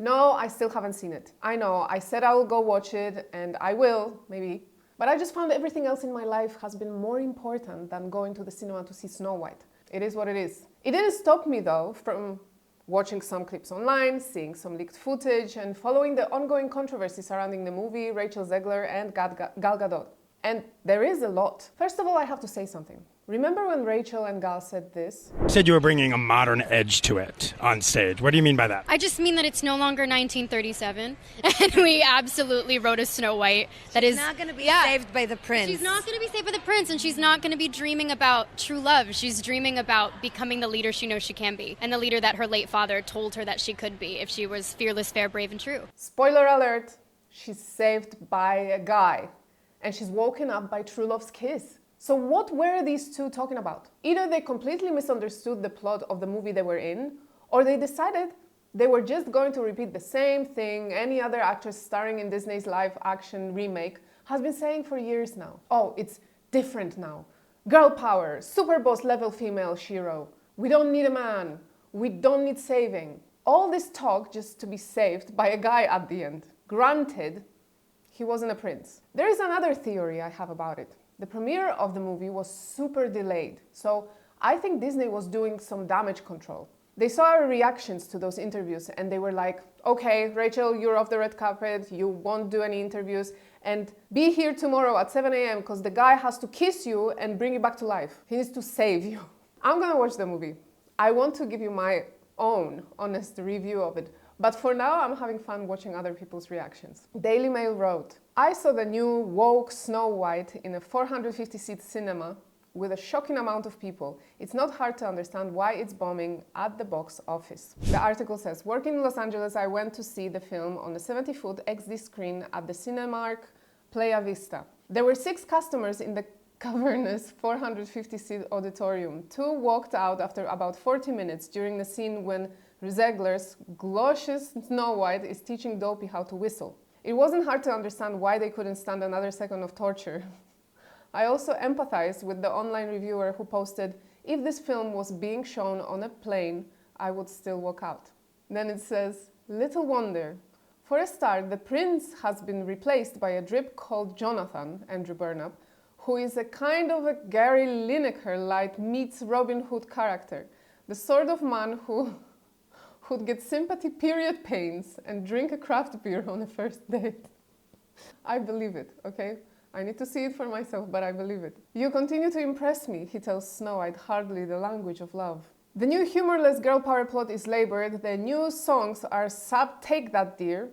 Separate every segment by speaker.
Speaker 1: No, I still haven't seen it. I know, I said I will go watch it, and I will, maybe. But I just found everything else in my life has been more important than going to the cinema to see Snow White. It is what it is. It didn't stop me though from watching some clips online, seeing some leaked footage, and following the ongoing controversy surrounding the movie, Rachel Zegler and Gal Gadot. And there is a lot. First of all, I have to say something. Remember when Rachel and Gal said this?
Speaker 2: You said you were bringing a modern edge to it on stage. What do you mean by that?
Speaker 3: I just mean that it's no longer 1937, and we absolutely wrote a Snow White that is...
Speaker 4: She's not going to be saved by the prince.
Speaker 3: She's not going to be saved by the prince, and she's not going to be dreaming about true love. She's dreaming about becoming the leader she knows she can be, and the leader that her late father told her that she could be if she was fearless, fair, brave, and true.
Speaker 1: Spoiler alert, she's saved by a guy, and she's woken up by true love's kiss. So what were these two talking about? Either they completely misunderstood the plot of the movie they were in, or they decided they were just going to repeat the same thing any other actress starring in Disney's live-action remake has been saying for years now. Oh, it's different now. Girl power, super boss level female hero. We don't need a man. We don't need saving. All this talk just to be saved by a guy at the end. Granted, he wasn't a prince. There is another theory I have about it. The premiere of the movie was super delayed, so I think Disney was doing some damage control. They saw our reactions to those interviews and they were like, okay, Rachel, you're off the red carpet, you won't do any interviews, and be here tomorrow at 7 a.m. because the guy has to kiss you and bring you back to life. He needs to save you. I'm gonna watch the movie. I want to give you my own honest review of it, but for now I'm having fun watching other people's reactions. Daily Mail wrote, I saw the new woke Snow White in a 450-seat cinema with a shocking amount of people. It's not hard to understand why it's bombing at the box office. The article says, working in Los Angeles, I went to see the film on a 70-foot XD screen at the Cinemark Playa Vista. There were 6 customers in the cavernous 450-seat auditorium. 2 walked out after about 40 minutes during the scene when Zegler's glorious Snow White is teaching Dopey how to whistle. It wasn't hard to understand why they couldn't stand another second of torture. I also empathized with the online reviewer who posted, if this film was being shown on a plane, I would still walk out. Then it says, little wonder. For a start, the prince has been replaced by a drip called Jonathan, Andrew Burnap, who is a kind of a Gary Lineker-like meets Robin Hood character. The sort of man who would get sympathy period pains and drink a craft beer on a first date. I believe it, okay? I need to see it for myself, but I believe it. You continue to impress me, he tells Snow White, hardly the language of love. The new humorless girl power plot is labored, the new songs are Sub Take That Dear,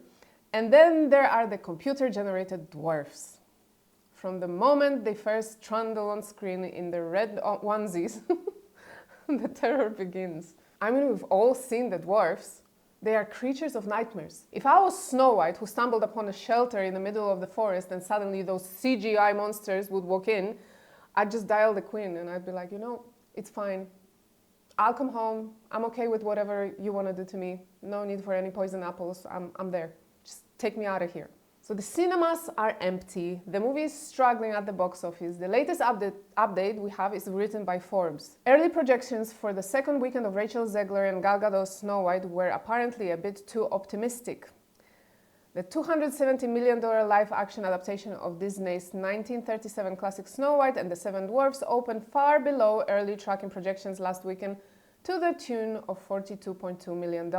Speaker 1: and then there are the computer-generated dwarfs. From the moment they first trundle on screen in the red onesies, the terror begins. I mean, we've all seen the dwarfs. They are creatures of nightmares. If I was Snow White who stumbled upon a shelter in the middle of the forest and suddenly those CGI monsters would walk in, I'd just dial the queen and I'd be like, you know, it's fine. I'll come home. I'm okay with whatever you want to do to me. No need for any poison apples. I'm there. Just take me out of here. So the cinemas are empty. The movie is struggling at the box office. The latest update we have is written by Forbes. Early projections for the second weekend of Rachel Zegler and Gal Gadot's Snow White were apparently a bit too optimistic. The $270 million live-action adaptation of Disney's 1937 classic Snow White and the Seven Dwarfs opened far below early tracking projections last weekend to the tune of $42.2 million.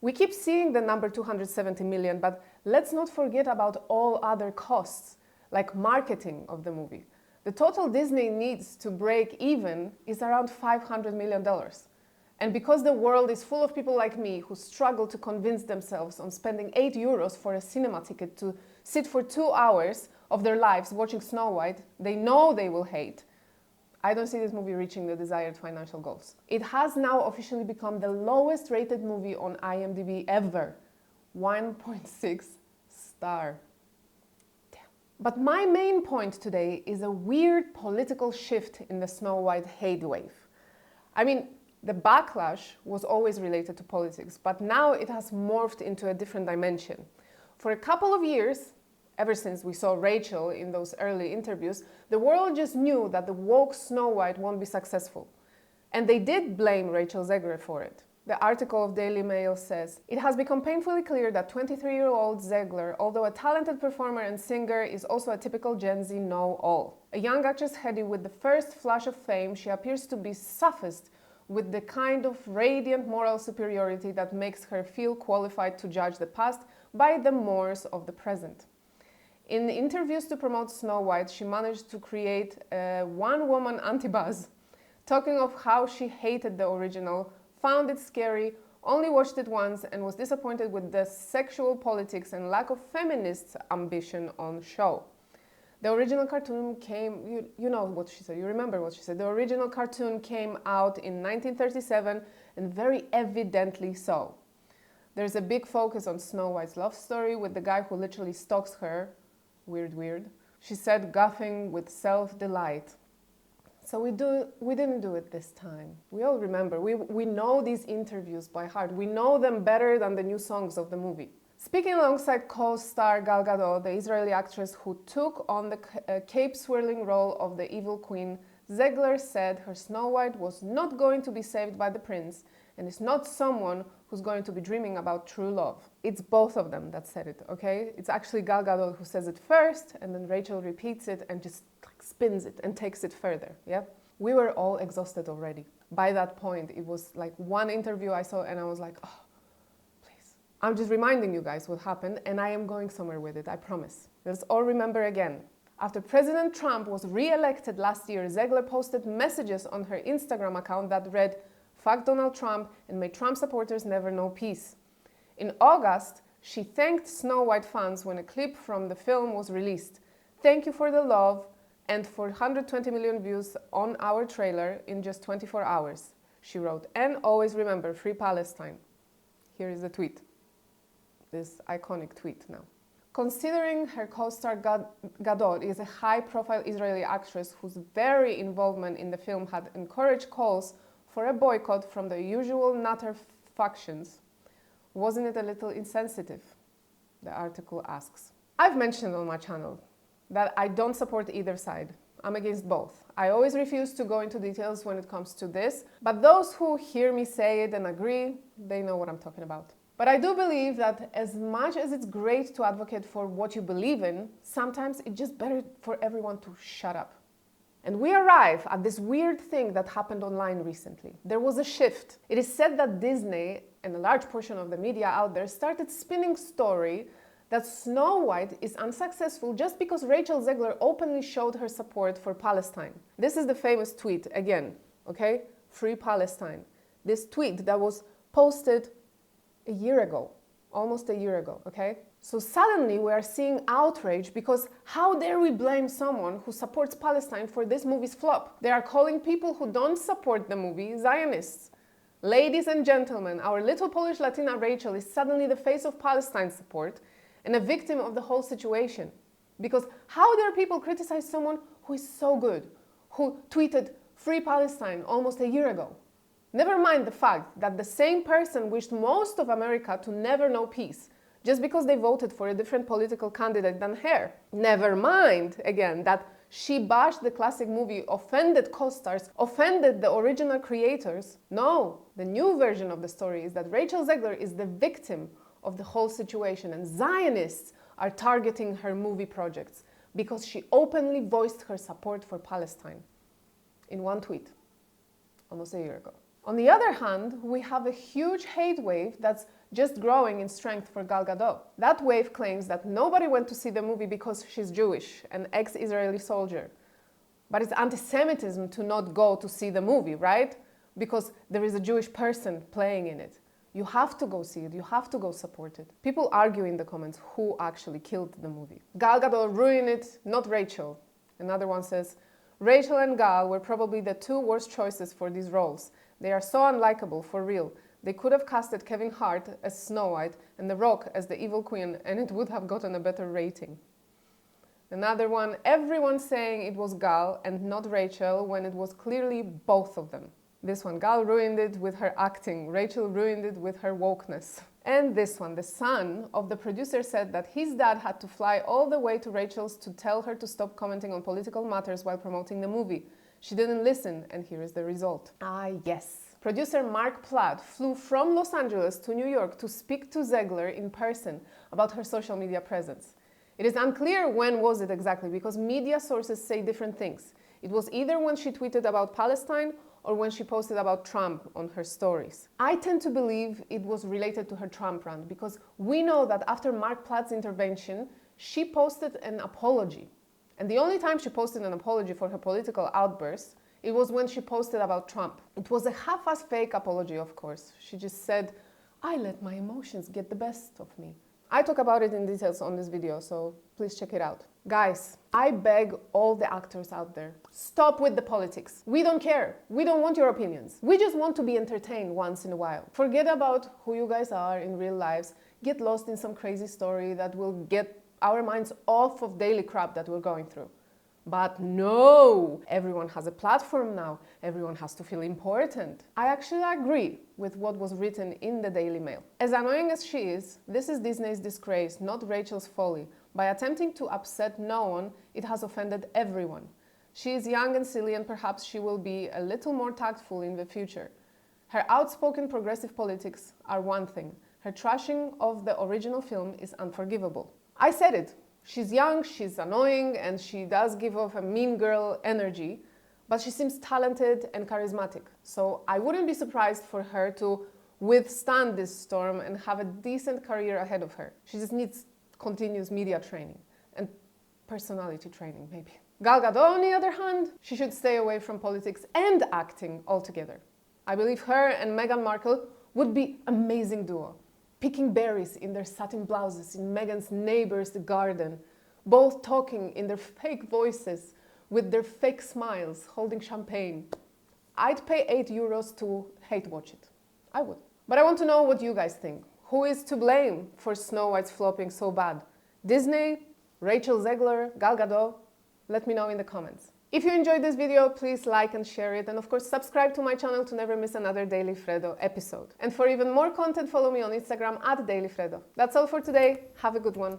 Speaker 1: We keep seeing the number 270 million, but let's not forget about all other costs, like marketing of the movie. The total Disney needs to break even is around $500 million. And because the world is full of people like me who struggle to convince themselves on spending €8 for a cinema ticket to sit for 2 hours of their lives watching Snow White, they know they will hate. I don't see this movie reaching the desired financial goals. It has now officially become the lowest rated movie on IMDb ever. 1.6 star. Damn. But my main point today is a weird political shift in the Snow White hate wave. I mean, the backlash was always related to politics, but now it has morphed into a different dimension. For a couple of years, ever since we saw Rachel in those early interviews, the world just knew that the woke Snow White won't be successful. And they did blame Rachel Zegler for it. The article of Daily Mail says, "It has become painfully clear that 23-year-old Zegler, although a talented performer and singer, is also a typical Gen Z know-all. A young actress heady with the first flash of fame, she appears to be suffused with the kind of radiant moral superiority that makes her feel qualified to judge the past by the mores of the present. In interviews to promote Snow White, she managed to create a one-woman anti-buzz, talking of how she hated the original, found it scary, only watched it once, and was disappointed with the sexual politics and lack of feminist ambition on show. The original cartoon came, you know what she said, you remember what she said. The original cartoon came out in 1937, and very evidently so. There's a big focus on Snow White's love story with the guy who literally stalks her. Weird. She said, guffing with self-delight. So we didn't do it this time. We all remember. We know these interviews by heart. We know them better than the new songs of the movie. Speaking alongside co-star Gal Gadot, the Israeli actress who took on the cape-swirling role of the evil queen, Zegler said her Snow White was not going to be saved by the prince and is not someone who's going to be dreaming about true love. It's both of them that said it, okay? It's actually Gal Gadot who says it first, and then Rachel repeats it and just spins it and takes it further, yeah? We were all exhausted already. By that point, it was like one interview I saw and I was like, oh, please. I'm just reminding you guys what happened, and I am going somewhere with it, I promise. Let's all remember again. After President Trump was re-elected last year, Zegler posted messages on her Instagram account that read, "Fuck Donald Trump and may Trump supporters never know peace." In August, she thanked Snow White fans when a clip from the film was released. "Thank you for the love and for 120 million views on our trailer in just 24 hours," she wrote. "And always remember, free Palestine." Here is the tweet. This iconic tweet now. Considering her co-star Gadot is a high-profile Israeli actress whose very involvement in the film had encouraged calls for a boycott from the usual nutter factions, wasn't it a little insensitive? The article asks. I've mentioned on my channel that I don't support either side. I'm against both. I always refuse to go into details when it comes to this, but those who hear me say it and agree, they know what I'm talking about. But I do believe that as much as it's great to advocate for what you believe in, sometimes it's just better for everyone to shut up. And we arrive at this weird thing that happened online recently. There was a shift. It is said that Disney and a large portion of the media out there started spinning story that Snow White is unsuccessful just because Rachel Zegler openly showed her support for Palestine. This is the famous tweet again, okay? Free Palestine. This tweet that was posted a year ago, almost a year ago, okay? So suddenly we are seeing outrage because how dare we blame someone who supports Palestine for this movie's flop? They are calling people who don't support the movie Zionists. Ladies and gentlemen, our little Polish Latina Rachel is suddenly the face of Palestine support and a victim of the whole situation. Because how dare people criticize someone who is so good, who tweeted free Palestine almost a year ago? Never mind the fact that the same person wished most of America to never know peace, just because they voted for a different political candidate than her. Never mind, again, that she bashed the classic movie, offended co-stars, offended the original creators. No, the new version of the story is that Rachel Zegler is the victim of the whole situation, and Zionists are targeting her movie projects because she openly voiced her support for Palestine in one tweet, almost a year ago. On the other hand, we have a huge hate wave that's just growing in strength for Gal Gadot. That wave claims that nobody went to see the movie because she's Jewish, an ex-Israeli soldier. But it's anti-Semitism to not go to see the movie, right? Because there is a Jewish person playing in it. You have to go see it, you have to go support it. People argue in the comments who actually killed the movie. Gal Gadot ruined it, not Rachel. Another one says, Rachel and Gal were probably the two worst choices for these roles. They are so unlikable, for real. They could have casted Kevin Hart as Snow White and The Rock as the evil queen, and it would have gotten a better rating. Another one, everyone saying it was Gal and not Rachel when it was clearly both of them. This one, Gal ruined it with her acting, Rachel ruined it with her wokeness. And this one, the son of the producer said that his dad had to fly all the way to Rachel's to tell her to stop commenting on political matters while promoting the movie. She didn't listen, and here is the result. Ah, yes. Producer Mark Platt flew from Los Angeles to New York to speak to Zegler in person about her social media presence. It is unclear when was it exactly because media sources say different things. It was either when she tweeted about Palestine or when she posted about Trump on her stories. I tend to believe it was related to her Trump rant because we know that after Mark Platt's intervention, she posted an apology. And the only time she posted an apology for her political outbursts, it was when she posted about Trump. It was a half-ass fake apology, of course. She just said, I let my emotions get the best of me. I talk about it in details on this video, so please check it out. Guys, I beg all the actors out there, stop with the politics. We don't care. We don't want your opinions. We just want to be entertained once in a while. Forget about who you guys are in real lives. Get lost in some crazy story that will get our minds off of daily crap that we're going through. But no, everyone has a platform now. Everyone has to feel important. I actually agree with what was written in the Daily Mail. As annoying as she is, this is Disney's disgrace, not Rachel's folly. By attempting to upset no one, it has offended everyone. She is young and silly, and perhaps she will be a little more tactful in the future. Her outspoken progressive politics are one thing. Her trashing of the original film is unforgivable. I said it. She's young, she's annoying, and she does give off a mean girl energy, but she seems talented and charismatic. So I wouldn't be surprised for her to withstand this storm and have a decent career ahead of her. She just needs continuous media training and personality training, maybe. Gal Gadot, on the other hand, she should stay away from politics and acting altogether. I believe her and Meghan Markle would be an amazing duo. Picking berries in their satin blouses in Meghan's neighbor's garden, both talking in their fake voices with their fake smiles, holding champagne. I'd pay €8 to hate watch it. I would. But I want to know what you guys think. Who is to blame for Snow White's flopping so bad? Disney? Rachel Zegler? Gal Gadot? Let me know in the comments. If you enjoyed this video, please like and share it, and of course subscribe to my channel to never miss another Daily Freddo episode. And for even more content, follow me on Instagram @DailyFreddo. That's all for today. Have a good one.